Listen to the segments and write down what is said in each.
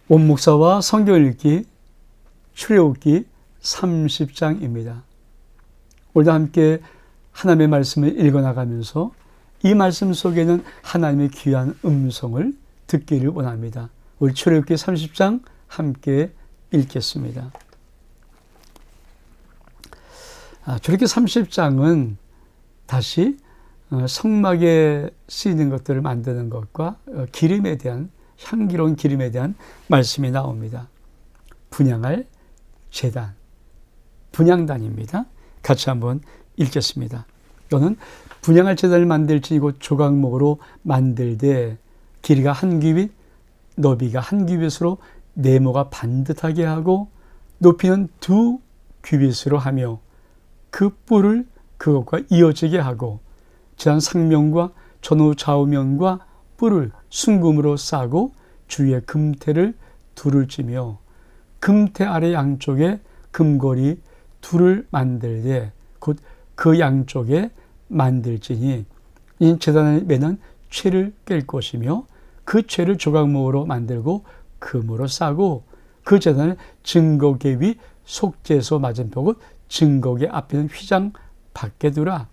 원목사와 성경 읽기 출애굽기 30장입니다. 오늘도 함께 하나님의 말씀을 읽어나가면서 이 말씀 속에는 하나님의 귀한 음성을 듣기를 원합니다. 우리 출애굽기 30장 함께 읽겠습니다. 출애굽기 30장은 다시 성막에 쓰이는 것들을 만드는 것과 기름에 대한, 향기로운 기름에 대한 말씀이 나옵니다. 분향할 제단, 분향단입니다. 같이 한번 읽겠습니다. 이거는 분향할 제단을 만들지 이곳 조각목으로 만들되 길이가 한 규빗, 너비가 한 규빗으로 네모가 반듯하게 하고 높이는 2규빗으로 하며 그 뿔을 그것과 이어지게 하고 제단 상면과 전후 좌우면과 뿔을 순금으로 싸고 주위에 금태를 둘을 찌며 금태 아래 양쪽에 금고리 둘을 만들되 곧 그 양쪽에 만들지니 이 제단에 매는 채를 깰 것이며 그 채를 조각목으로 만들고 금으로 싸고 그 제단을 증거계 위 속죄소 맞은편 곧 증거계 앞에는 휘장 밖에 두라.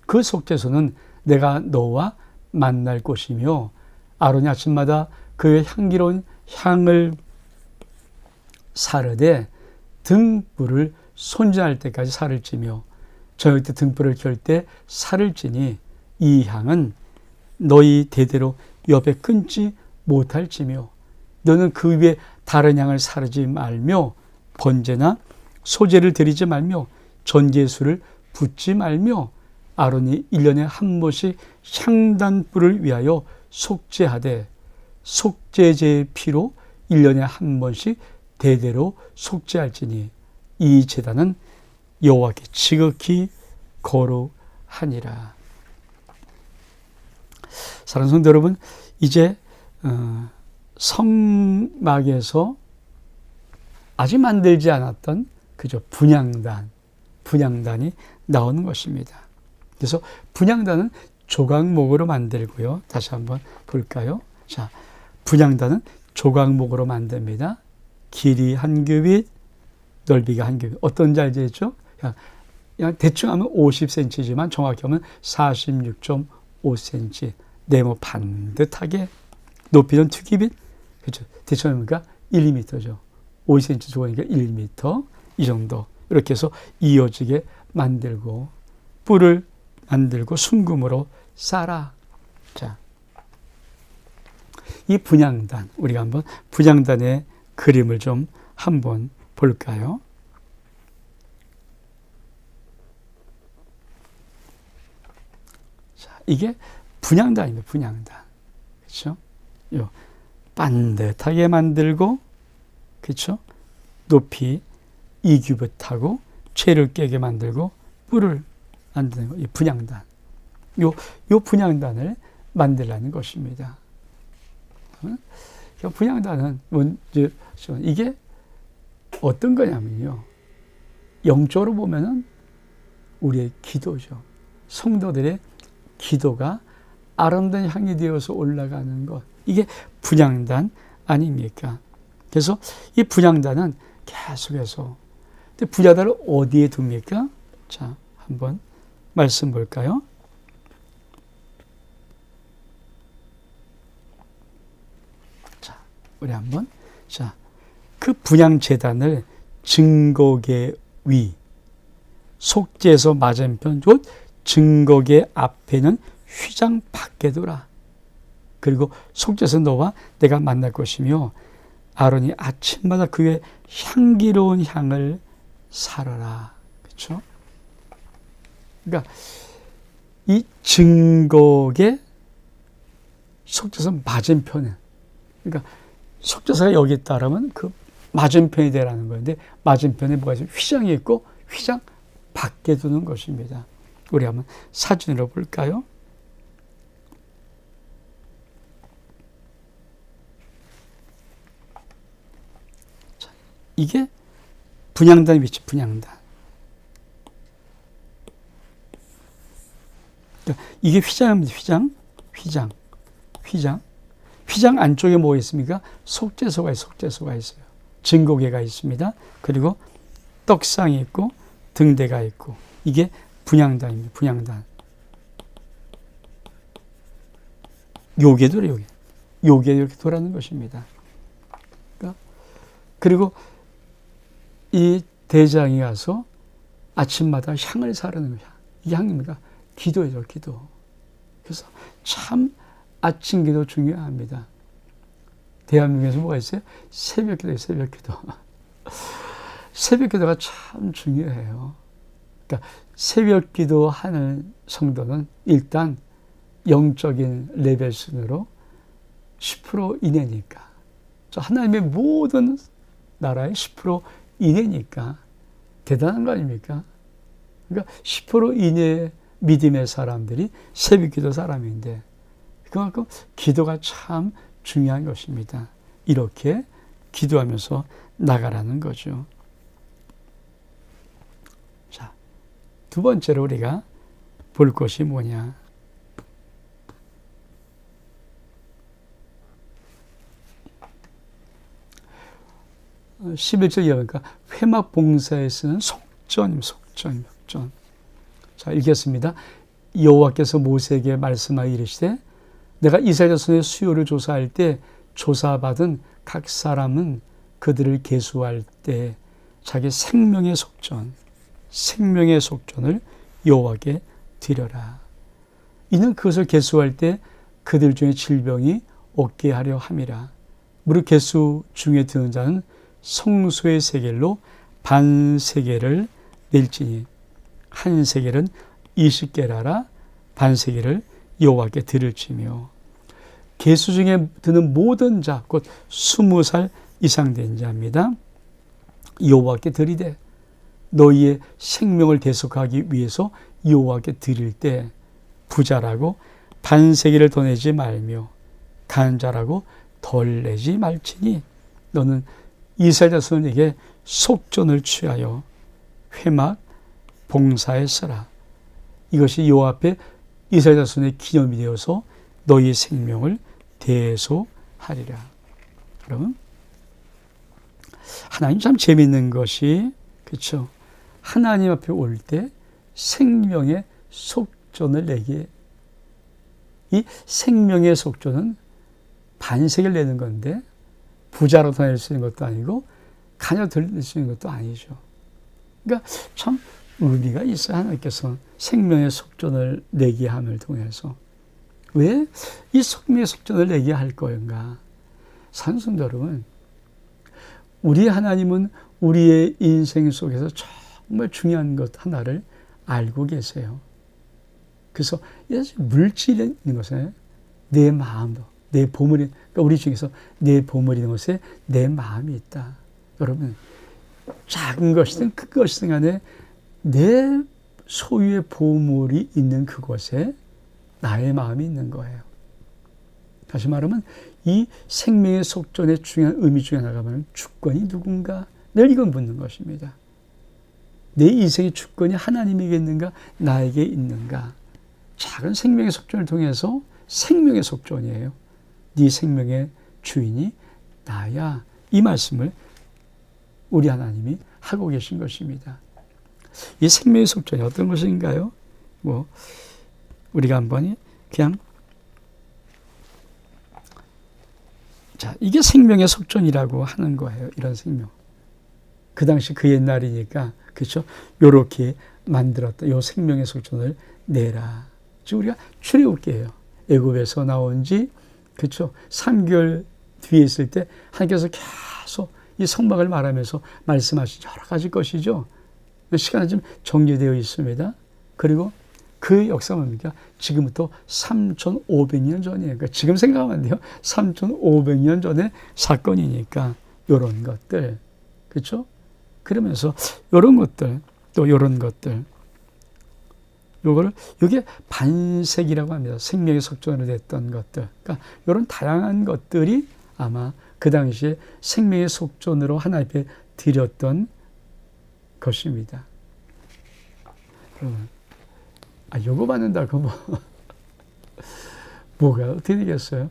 그 속죄소는 내가 너와 만날 곳이며 아론이 아침마다 그의 향기로운 향을 사르되 등불을 손질할 때까지 살을 찌며 저녁 때 등불을 켤 때 살을 찌니 이 향은 너희 대대로 옆에 끊지 못할지며 너는 그 위에 다른 향을 사르지 말며 번제나 소제를 드리지 말며 전제수를 붓지 말며 아론이 1년에 한 번씩 향단불을 위하여 속죄하되 속죄제의 피로 1년에 한 번씩 대대로 속죄할지니 이 제단은 여호와께 지극히 거룩하니라. 사랑하는 성도 여러분, 이제 성막에서 아직 만들지 않았던 그저 분향단이 나오는 것입니다. 그래서 분향단은 조각목으로 만들고요. 다시 한번 볼까요? 자, 분향단은 조각목으로 만듭니다. 길이 한 규빗, 넓이가 한 규빗. 어떤지 알겠죠? 그냥 대충 하면 50cm지만 정확히 하면 46.5cm. 네모 반듯하게 높이는 2규빗. 그렇죠? 대충 하니까 1m죠. 50cm 좋으니까 1m. 이 정도. 이렇게 해서 이어지게 만들고 뿔을 만들고 순금으로 싸라. 자, 이 분향단, 우리가 한번 분향단의 그림을 좀 한번 볼까요? 자, 이게 분향단입니다. 분향단. 그렇죠? 요 반듯하게 만들고, 그렇죠? 높이 2규빗하고 채를 깨게 만들고 뿔을 만드는 거, 이 분향단. 요 분향단을 만들라는 것입니다. 분향단은 이게 어떤 거냐면요, 영적으로 보면은 우리의 기도죠. 성도들의 기도가 아름다운 향이 되어서 올라가는 것, 이게 분향단 아닙니까? 그래서 이 분향단은 계속해서, 근데 분향단을 어디에 둡니까? 자, 한번 말씀 볼까요? 자, 우리 한번, 자, 그 분향제단을 증거계 위, 속죄소 맞은편, 곧 증거계 앞에는 휘장 밖에 두라. 그리고 속죄소 너와 내가 만날 것이며 아론이 아침마다 그 위에 향기로운 향을 사르라. 그렇죠? 그러니까 이 증거계 속죄소 맞은편에, 그러니까 속죄소가 여기 있다라면 그 맞은편이 되라는 건데, 맞은편에 뭐가 있어요? 휘장이 있고 휘장 밖에 두는 것입니다. 우리 한번 사진으로 볼까요? 자, 이게 분향단의 위치, 분향단. 이게 휘장입니다. 휘장. 휘장 안쪽에 뭐 있습니까? 속죄소가 있어요. 증거궤가 있습니다. 그리고 떡상이 있고 등대가 있고, 이게 분향단입니다. 분향단. 요괴도래, 요괴 이렇게 돌아가는 것입니다. 그리고 이 대장이 가서 아침마다 향을 사르는 거야. 이 향입니다. 기도예요, 기도. 그래서 참 아침 기도 중요합니다. 대한민국에서 뭐가 있어요? 새벽 기도예요, 새벽 기도. 새벽 기도가 참 중요해요. 그러니까 새벽 기도 하는 성도는 일단 영적인 레벨 순으로 10% 이내니까. 하나님의 모든 나라의 10% 이내니까 대단한 거 아닙니까? 그러니까 10% 이내 믿음의 사람들이 새벽 기도 사람인데, 그만큼 기도가 참 중요한 것입니다. 이렇게 기도하면서 나가라는 거죠. 자, 두 번째로 우리가 볼 것이 뭐냐? 11절에 보니까 회막 봉사에 쓰는 속전. 자, 읽겠습니다. 여호와께서 모세에게 말씀하여 이르시되, 내가 이스라엘 자손의 수요를 조사할 때 조사받은 각 사람은 그들을 계수할 때 자기 생명의 속전을 여호와께 드려라. 이는 그것을 계수할 때 그들 중에 질병이 없게 하려 함이라. 무릇 계수 중에 드는 자는 성소의 세겔로 반 세겔을 낼지니 한 세겔은 20게라라 반 세겔을 여호와께 드릴지며, 계수 중에 드는 모든 자 곧 20살 이상 된 자입니다. 여호와께 드리되 너희의 생명을 대속하기 위해서 여호와께 드릴 때 부자라고 반 세겔을 더 내지 말며 가난한 자라고 덜 내지 말지니 너는 이스라엘 자손에게 속전을 취하여 회막 봉사에 써라. 이것이 여호와 앞에 이스라엘 자손의 기념이 되어서 너희의 생명을 대속하리라. 여러분, 하나님 참 재미있는 것이, 그렇죠? 하나님 앞에 올 때 생명의 속전을 내기에, 이 생명의 속전은 반세겔 내는 건데 부자로 더 낼 수 있는 것도 아니고 가녀들 낼 수 있는 것도 아니죠. 그러니까 참 의미가 있어요. 하나님께서 생명의 속전을 내게 함을 통해서. 왜 이 생명의 속전을 내게 할 거인가? 산성도 여러분, 우리 하나님은 우리의 인생 속에서 정말 중요한 것 하나를 알고 계세요. 그래서 물질이 있는 것에 내 마음도, 내 보물이, 그러니까 우리 중에서 내 보물이 있는 것에 내 마음이 있다. 여러분, 작은 것이든 큰 것이든 간에 내 소유의 보물이 있는 그곳에 나의 마음이 있는 거예요. 다시 말하면 이 생명의 속전의 중요한 의미 중에 하나가 뭐냐면 주권이 누군가? 늘 이건 묻는 것입니다. 내 인생의 주권이 하나님에게 있는가? 나에게 있는가? 작은 생명의 속전을 통해서 생명의 속전이에요. 네 생명의 주인이 나야. 이 말씀을 우리 하나님이 하고 계신 것입니다. 이 생명의 속전이 어떤 것인가요? 우리가 한번 그냥, 자, 이게 생명의 속전이라고 하는 거예요. 이런 생명. 그 당시 그 옛날이니까, 그렇죠? 요렇게 만들었다. 요 생명의 속전을 내라. 지금 우리가 출애굽기예요. 애굽에서 나온 지, 그렇죠? 3개월 뒤에 있을 때 하나님께서 계속 이 성막을 말하면서 말씀하신 여러 가지 것이죠. 시간은 좀 정리되어 있습니다. 그리고 그 역사가 뭡니까? 지금부터 3,500년 전이에요. 그러니까 지금 생각하면 돼요. 3,500년 전의 사건이니까 이런 것들, 그렇죠? 그러면서 이런 것들, 또 이런 것들, 이게 반세기라고 합니다. 생명의 속전으로 됐던 것들. 그러니까 이런 다양한 것들이 아마 그 당시에 생명의 속전으로 하나님 앞에 드렸던 것입니다. 여러분, 요거 받는다고 뭐가 어떻게 되겠어요?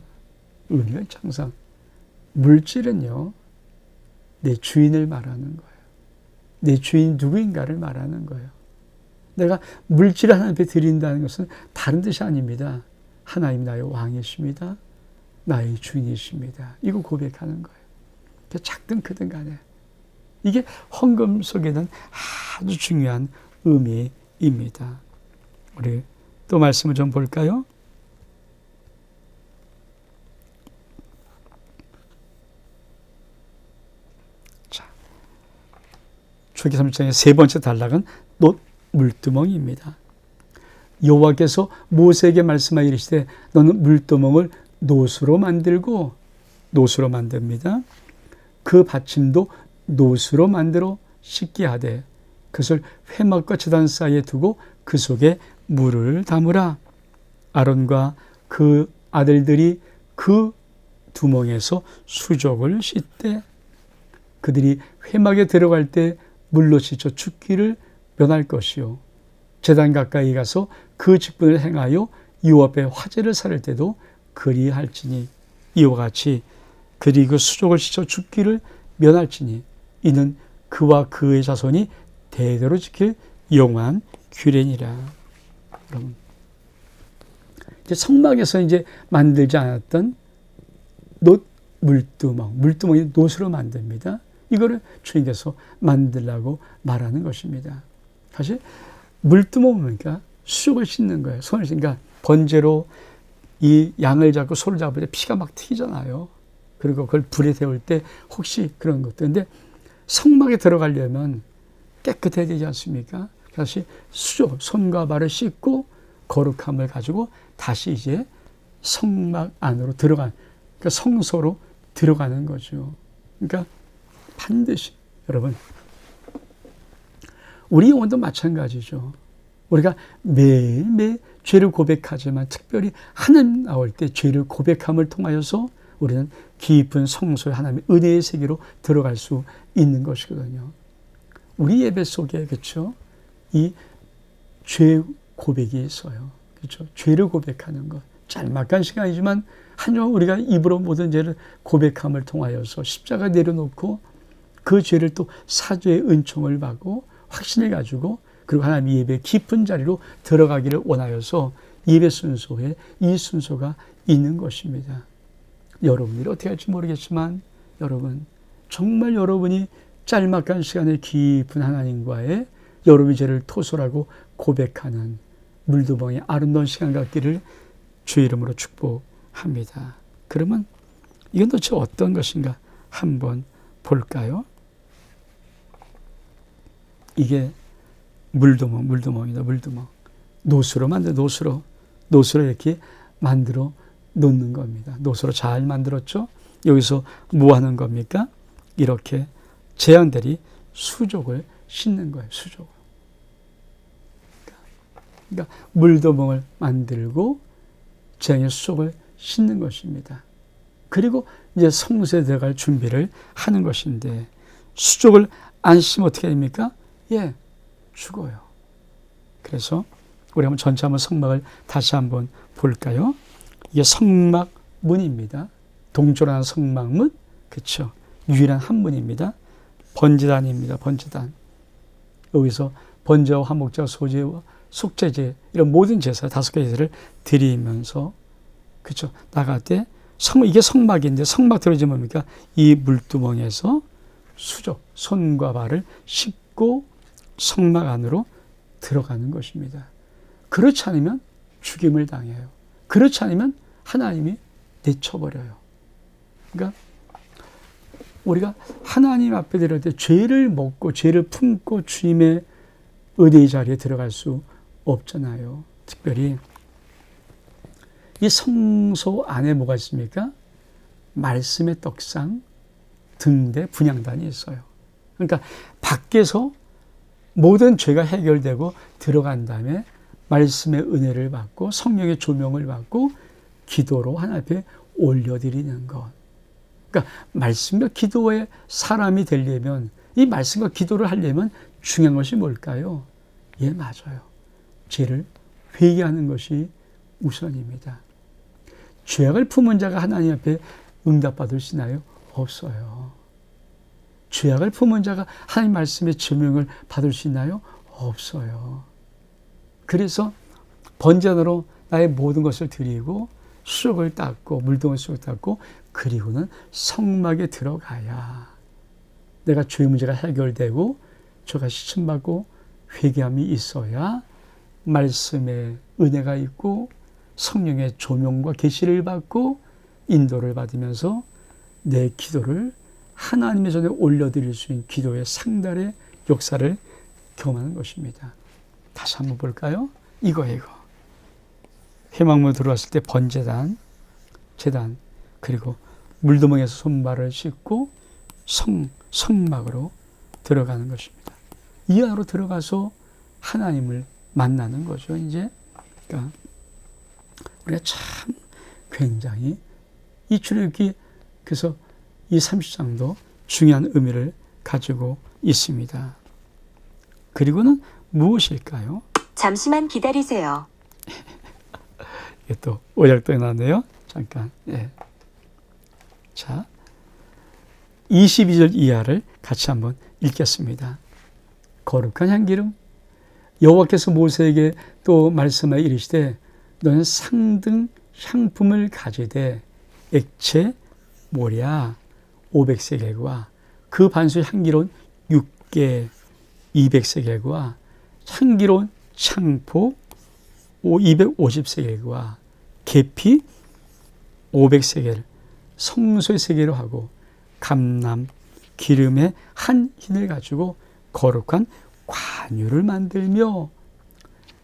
의미가 항상 물질은요, 내 주인을 말하는 거예요. 내 주인 누구인가를 말하는 거예요. 내가 물질을 하나님 앞에 드린다는 것은 다른 뜻이 아닙니다. 하나님 나의 왕이십니다. 나의 주인이십니다. 이거 고백하는 거예요. 작든 크든 간에. 이게 헌금 속에는 아주 중요한 의미입니다. 우리 또 말씀을 좀 볼까요? 자, 출애굽기 3장의 세 번째 단락은 놋 물두멍입니다. 여호와께서 모세에게 말씀하여 이르시되 너는 물두멍을 놋으로 만듭니다. 그 받침도 놋으로 만들어 씻게 하되 그것을 회막과 제단 사이에 두고 그 속에 물을 담으라. 아론과 그 아들들이 그 두멍에서 수족을 씻되 그들이 회막에 들어갈 때 물로 씻어 죽기를 면할 것이요 제단 가까이 가서 그 직분을 행하여 여호와 앞에 화제를 살릴 때도 그리할지니 이와 같이 그들이 그 수족을 씻어 죽기를 면할지니 이는 그와 그의 자손이 대대로 지킬 영원한 규례니라. 여러분, 이제 성막에서 이제 만들지 않았던 놋 물두멍이 놋으로 만듭니다. 이거를 주님께서 만들라고 말하는 것입니다. 사실 물두멍 보니까 수족을 씻는 거예요. 손을 씻으니까 번제로 이 양을 잡고 소를 잡을 때 피가 막 튀잖아요. 그리고 그걸 불에 데울 때 혹시 그런 것도. 근데 성막에 들어가려면 깨끗해야 되지 않습니까? 다시 수족, 손과 발을 씻고 거룩함을 가지고 다시 이제 성막 안으로 그러니까 성소로 들어가는 거죠. 그러니까 반드시 여러분, 우리 영혼도 마찬가지죠. 우리가 매일매일 죄를 고백하지만 특별히 하나님 나올 때 죄를 고백함을 통하여서 우리는 깊은 성소의 하나님의 은혜의 세계로 들어갈 수 있는 것이거든요. 우리 예배 속에 그렇죠? 이 죄 고백이 있어요. 그렇죠? 죄를 고백하는 것. 짤막한 시간이지만 하지만 우리가 입으로 모든 죄를 고백함을 통하여서 십자가 내려놓고 그 죄를 또 사죄의 은총을 받고 확신을 가지고 그리고 하나님 예배 깊은 자리로 들어가기를 원하여서 예배 순서에 이 순서가 있는 것입니다. 여러분들이 어떻게 할지 모르겠지만 여러분, 정말 여러분이 짤막한 시간에 깊은 하나님과의 여러분의 죄를 토설하고 고백하는 물두멍의 아름다운 시간 갖기를 주의 이름으로 축복합니다. 그러면 이건 도대체 어떤 것인가 한번 볼까요? 이게 물두멍이다. 물두멍. 놋으로 이렇게 만들어 놓는 겁니다. 놋으로 잘 만들었죠? 여기서 뭐 하는 겁니까? 이렇게 제왕들이 수족을 씻는 거예요. 수족을. 그러니까 물두멍을 만들고 제왕의 수족을 씻는 것입니다. 그리고 이제 성소에 들어갈 준비를 하는 것인데 수족을 안 씻으면 어떻게 됩니까? 예, 죽어요. 그래서 우리 한번 전체 한번 성막을 다시 한번 볼까요? 이게 성막 문입니다. 동쪽으로 하는 성막문, 그렇죠? 유일한 한 문입니다. 번제단입니다. 번제단. 여기서 번제와 화목제와 소제와 속죄제 이런 모든 제사 5가지를 드리면서 그렇죠? 나갈 때 이게 성막인데 성막 들어오지 뭡니까? 이 물두멍에서 수족, 손과 발을 씻고 성막 안으로 들어가는 것입니다. 그렇지 않으면 죽임을 당해요. 그렇지 않으면 하나님이 내쳐버려요. 그러니까 우리가 하나님 앞에 들어갈 때 죄를 먹고 죄를 품고 주님의 의대의 자리에 들어갈 수 없잖아요. 특별히 이 성소 안에 뭐가 있습니까? 말씀의 떡상, 등대, 분향단이 있어요. 그러니까 밖에서 모든 죄가 해결되고 들어간 다음에 말씀의 은혜를 받고 성령의 조명을 받고 기도로 하나님 앞에 올려드리는 것. 그러니까 말씀과 기도의 사람이 되려면 이 말씀과 기도를 하려면 중요한 것이 뭘까요? 예, 맞아요. 죄를 회개하는 것이 우선입니다. 죄악을 품은 자가 하나님 앞에 응답받을 수 있나요? 없어요. 죄악을 품은 자가 하나님 말씀의 증명을 받을 수 있나요? 없어요. 그래서 번제단으로 나의 모든 것을 드리고 수족을 닦고 물동을 수족을 닦고 그리고는 성막에 들어가야 내가 죄의 문제가 해결되고 죄가 씻음받고 회개함이 있어야 말씀의 은혜가 있고 성령의 조명과 계시를 받고 인도를 받으면서 내 기도를 하나님의 전에 올려드릴 수 있는 기도의 상달의 역사를 경험하는 것입니다. 다시 한번 볼까요? 이거예요. 회막문으로 들어왔을 때 번제단, 제단, 그리고 물두멍에서 손발을 씻고 성막으로 들어가는 것입니다. 이 안으로 들어가서 하나님을 만나는 거죠. 이제 그러니까 우리가 참 굉장히 이 출애굽기 그래서 이 30장도 중요한 의미를 가지고 있습니다. 그리고는 무엇일까요? 잠시만 기다리세요. 이게 또 오작동이 나왔네요. 잠깐. 예. 자, 22절 이하를 같이 한번 읽겠습니다. 거룩한 향기름 여호와께서 모세에게 또 말씀하여 이르시되 너는 상등 향품을 가지되 액체 모랴 500세겔과 그 반수 향기로운 육개 200세겔과 향기로운 창포 250세겔과 계피 500세겔 성소의 세겔로 하고 감람 기름의 한 흰을 가지고 거룩한 관유를 만들며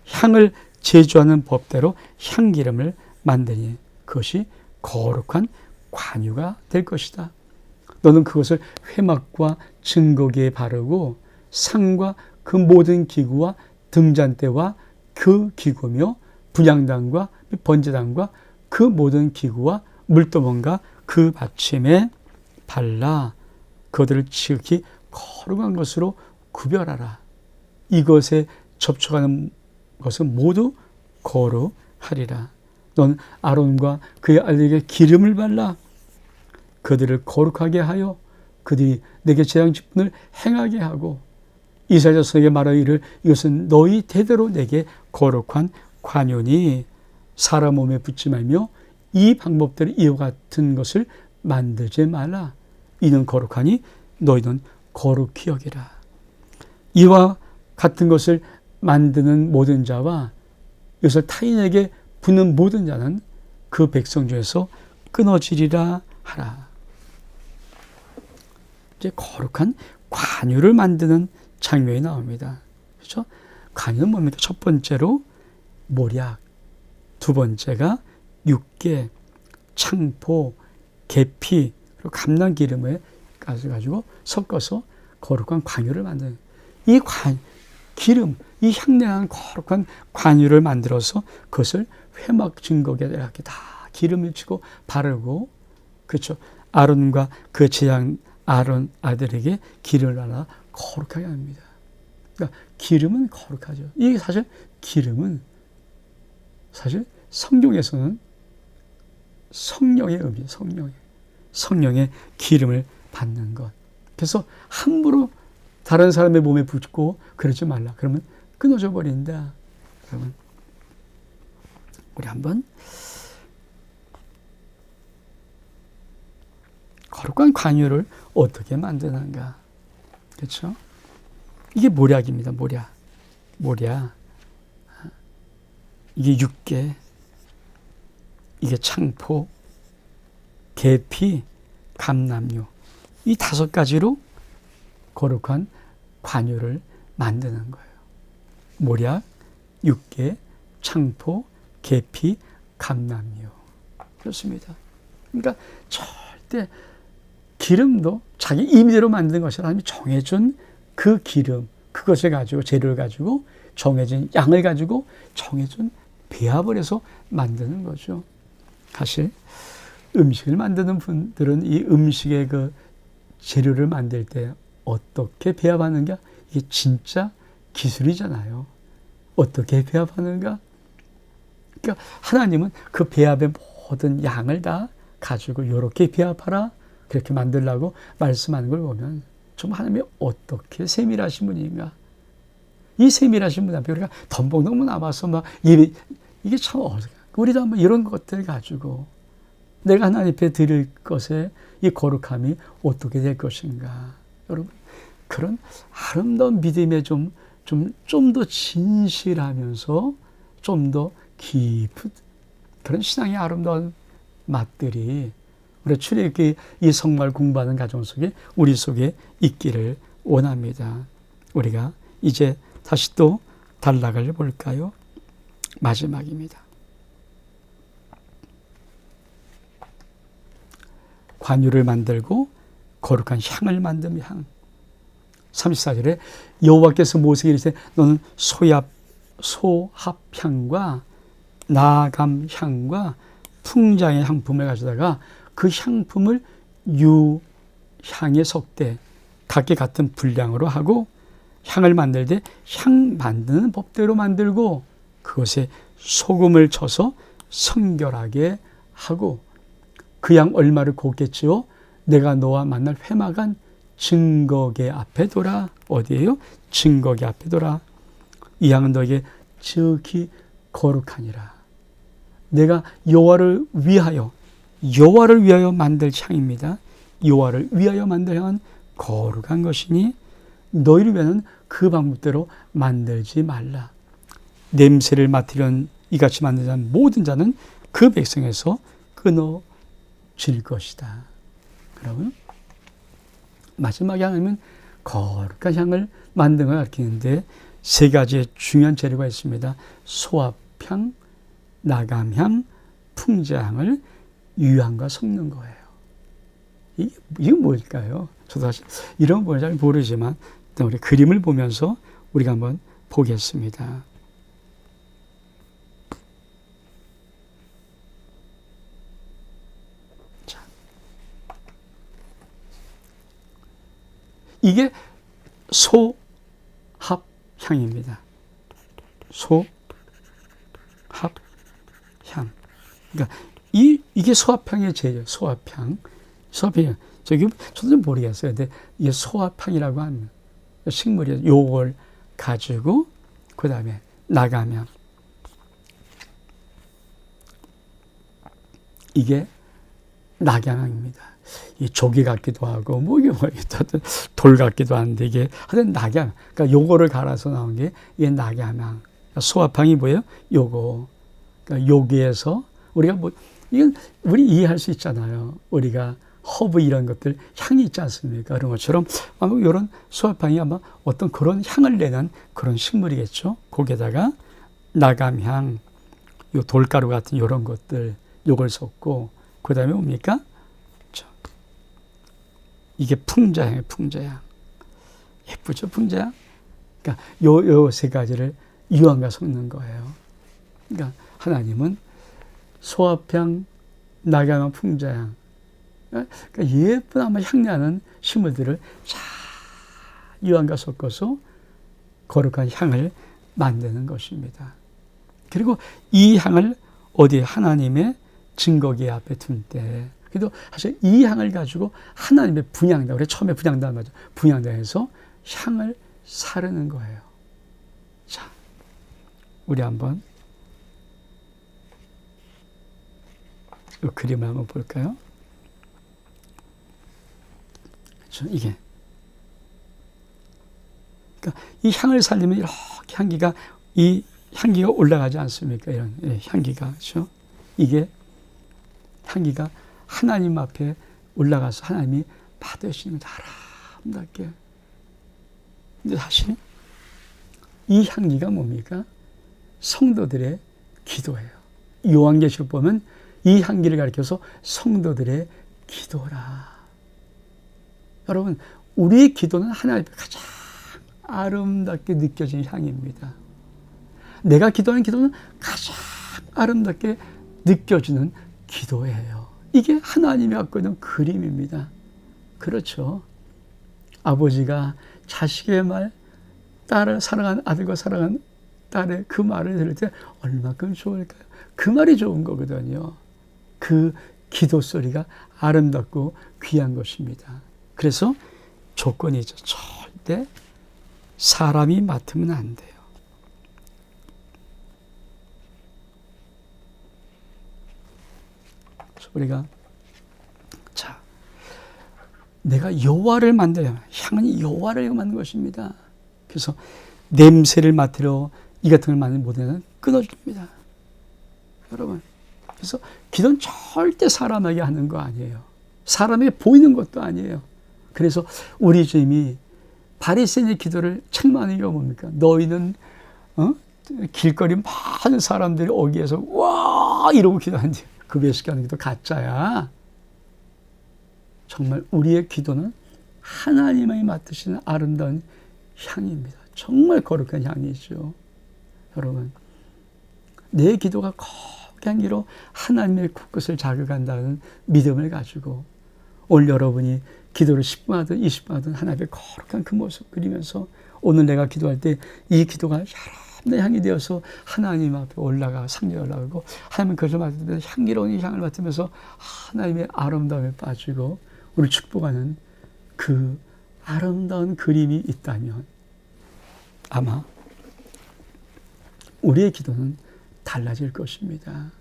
향을 제조하는 법대로 향기름을 만드니 그것이 거룩한 관유가 될 것이다. 너는 그것을 회막과 증거기에 바르고 상과 그 모든 기구와 등잔대와 그 기구며 분향단과 번제단과 그 모든 기구와 물두멍과 그 받침에 발라 그들을 지극히 거룩한 것으로 구별하라. 이것에 접촉하는 것은 모두 거룩하리라. 넌 아론과 그의 아들에게 기름을 발라 그들을 거룩하게 하여 그들이 내게 재앙직분을 행하게 하고 이스라엘 자손에게 말하여 이를 이것은 너희 대대로 내게 거룩한 관유니 사람 몸에 붙지 말며 이 방법대로 이와 같은 것을 만들지 말라. 이는 거룩하니 너희는 거룩히 여기라. 이와 같은 것을 만드는 모든 자와 이것을 타인에게 붙는 모든 자는 그 백성 중에서 끊어지리라 하라. 이제 거룩한 관유를 만드는 장면이 나옵니다. 그렇죠? 관유는 뭡니까? 첫 번째로 모략, 두 번째가 육개, 창포, 계피, 그리고 감람기름을 가지고 섞어서 거룩한 관유를 만드는 이 기름, 이 향내나는 거룩한 관유를 만들어서 그것을 회막 증거기에 이렇게 다 기름을 치고 바르고 그렇죠. 아론과 그 제양 아론 아들에게 기름을 발라 거룩하게 합니다. 그러니까 기름은 거룩하죠. 이게 사실 기름은 사실 성경에서는 성령의 의미, 성령의 기름을 받는 것. 그래서 함부로 다른 사람의 몸에 붓고 그러지 말라. 그러면 끊어져 버린다. 그러면 우리 한번 거룩한 관유를 어떻게 만드는가. 그렇죠? 이게 모략입니다. 모략. 이게 육개, 이게 창포, 계피, 감람유. 이 5가지로 거룩한 관유를 만드는 거예요. 모략, 육개, 창포, 계피, 감람유. 그렇습니다. 그러니까 절대 기름도 자기 임의대로 만든 것이 하나님이 정해준 그 기름, 그것을 가지고 재료를 가지고 정해진 양을 가지고 정해준 배합을 해서 만드는 거죠. 사실 음식을 만드는 분들은 이 음식의 그 재료를 만들 때 어떻게 배합하는가? 이게 진짜 기술이잖아요. 어떻게 배합하는가? 그러니까 하나님은 그 배합의 모든 양을 다 가지고 이렇게 배합하라 그렇게 만들라고 말씀하는 걸 보면 좀 하나님이 어떻게 세밀하신 분인가. 이 세밀하신 분 앞에 우리가 덤벙덤벙 남아서 막 이게 참 우리도 한번 이런 것들 가지고 내가 하나님 앞에 드릴 것에 이 거룩함이 어떻게 될 것인가. 여러분 그런 아름다운 믿음에 좀 더 진실하면서 좀 더 깊은 그런 신앙의 아름다운 맛들이 우리 출애굽기 이 성말 공부하는 가정 속에 우리 속에 있기를 원합니다. 우리가 이제 다시 또 단락을 볼까요? 마지막입니다. 관유를 만들고 거룩한 향을 만든 향. 34절에 여호와께서 모세에게 이르시되 너는 소합향과 나감향과 풍자의 향품을 가져다가 그 향품을 유향에 섞되 각기 같은 분량으로 하고 향을 만들 때 향 만드는 법대로 만들고 그것에 소금을 쳐서 성결하게 하고 그 양 얼마를 굽겠지요? 내가 너와 만날 회막한 증거계 앞에 둬라. 어디에요? 증거계 앞에 둬라. 이 양은 너에게 지극히 거룩하니라. 내가 여호와를 위하여 만들 향입니다. 여호와를 위하여 만들 향은 거룩한 것이니 너희를 위하여는 그 방법대로 만들지 말라. 냄새를 맡으려는 이같이 만든 자는 모든 자는 그 백성에서 끊어질 것이다. 그러면 마지막에 하나님은 거룩한 향을 만든 걸 가르치는데 세 가지의 중요한 재료가 있습니다. 소합향, 나감향, 풍자향을 유향과 섞는 거예요. 이게 뭘까요? 저도 사실 이런 걸 잘 모르지만 우리 그림을 보면서 우리가 한번 보겠습니다. 자, 이게 소합향입니다. 소합향. 그러니까 이게 소합향의 제예요. 소합향. 저도 좀 모르겠어요. 근데 이게 소합향이라고 하는 식물이에요. 요걸 가지고 그 다음에 나가면 이게 낙양입니다. 이 조기 같기도 하고 이게 돌 같기도 한데 이게 하여튼 낙양. 그러니까 요거를 갈아서 나온 게 이게 낙양향. 소합향이 뭐예요? 요거. 그러니까 여기에서 우리가 이건 우리 이해할 수 있잖아요. 우리가 허브 이런 것들 향이 있지 않습니까? 그런 것처럼 아마 이런 소합향이 아마 어떤 그런 향을 내는 그런 식물이겠죠. 거기에다가 나감향, 요 돌가루 같은 이런 것들 요걸 섞고 그 다음에 뭡니까? 이게 풍자향이에요. 풍자향. 예쁘죠? 풍자향. 그러니까 요 세 가지를 유황과 섞는 거예요. 그러니까 하나님은 소합향, 나감향, 풍자향 그러니까 예쁜 아마 향나는 식물들을 잘 유황과 섞어서 거룩한 향을 만드는 것입니다. 그리고 이 향을 어디에 하나님의 증거기 앞에 둔 때 그래도 사실 이 향을 가지고 하나님의 분향단 우리 처음에 분향단 맞죠? 분향단에서 향을 사르는 거예요. 자, 우리 한번 이 그림을 한번 볼까요? 그렇죠? 이게. 그러니까 이 향을 살리면 이렇게 이 향기가 올라가지 않습니까? 이런 향기가. 그렇죠? 이게 향기가 하나님 앞에 올라가서 하나님이 받으시는 거 아름답게. 근데 사실 이 향기가 뭡니까? 성도들의 기도예요. 요한계시록 보면 이 향기를 가리켜서 성도들의 기도라. 여러분, 우리의 기도는 하나님 앞에 가장 아름답게 느껴지는 향입니다. 내가 기도하는 기도는 가장 아름답게 느껴지는 기도예요. 이게 하나님이 갖고 있는 그림입니다. 그렇죠. 아버지가 자식의 말, 딸을 사랑하는 아들과 그 기도 소리가 아름답고 귀한 것입니다. 그래서 조건이죠. 절대 사람이 맡으면 안 돼요. 우리가 내가 여호와를 만들려면 향은 여호와를 만든 것입니다. 그래서 냄새를 맡으려 이 같은 걸 만들면 못하면 끊어줍니다. 여러분, 그래서 기도는 절대 사람에게 하는 거 아니에요. 사람에게 보이는 것도 아니에요. 그래서 우리 주님이 바리새인의 기도를 책망하는 게 뭡니까? 너희는 길거리 많은 사람들이 오기에서 와 이러고 기도하는데 그 배식하는 기도 가짜야. 정말 우리의 기도는 하나님이 맡으시는 아름다운 향입니다. 정말 거룩한 향이죠. 여러분, 내 기도가 거룩한 향기로 하나님의 곳곳을 자극한다는 믿음을 가지고 오늘 여러분이 기도를 10분 하든 20분 하든 하나님의 거룩한 그 모습 그리면서 오늘 내가 기도할 때 이 기도가 여러분의 향이 되어서 하나님 앞에 올라가 상에 올라가고 하나님 그것을 맡으면서 향기로운 이 향을 맡으면서 하나님의 아름다움에 빠지고 우리 축복하는 그 아름다운 그림이 있다면 아마 우리의 기도는 달라질 것입니다.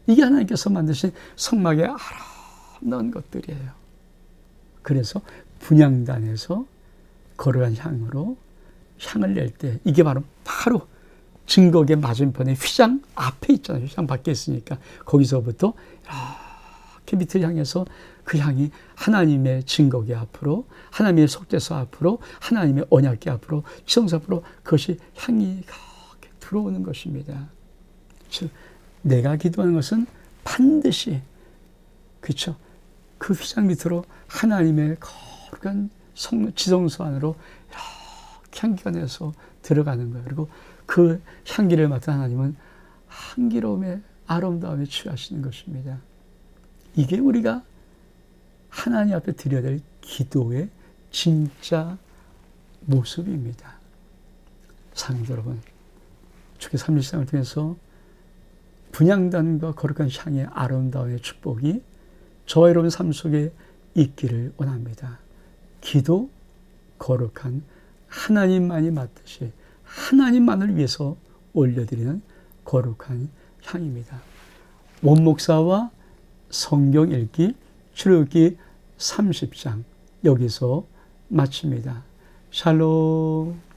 이게 하나님께서 만드신 성막의 아름다운 것들이에요. 그래서 분향단에서 거룩한 향으로 향을 낼 때 이게 바로 증거의 맞은편에 휘장 앞에 있잖아요. 휘장 밖에 있으니까 거기서부터 이렇게 밑을 향해서 그 향이 하나님의 증거계 앞으로 하나님의 속죄소 앞으로 하나님의 언약계 앞으로 지성소 앞으로 그것이 향이 이렇게 들어오는 것입니다. 즉 내가 기도하는 것은 반드시 그렇죠. 그 휘장 밑으로 하나님의 거룩한 지성소 안으로 이렇게 향기가 내서 들어가는 거예요. 그리고 그 향기를 맡은 하나님은 향기로움의 아름다움에 취하시는 것입니다. 이게 우리가 하나님 앞에 드려야 될 기도의 진짜 모습입니다. 사랑하는 여러분, 주의 30상을 통해서 분향단과 거룩한 향의 아름다움의 축복이 저와 여러분 삶 속에 있기를 원합니다. 기도, 거룩한 하나님만이 맡으시 하나님만을 위해서 올려드리는 거룩한 향입니다. 원목사와 성경 읽기 출애굽기 30장 여기서 마칩니다. 샬롬.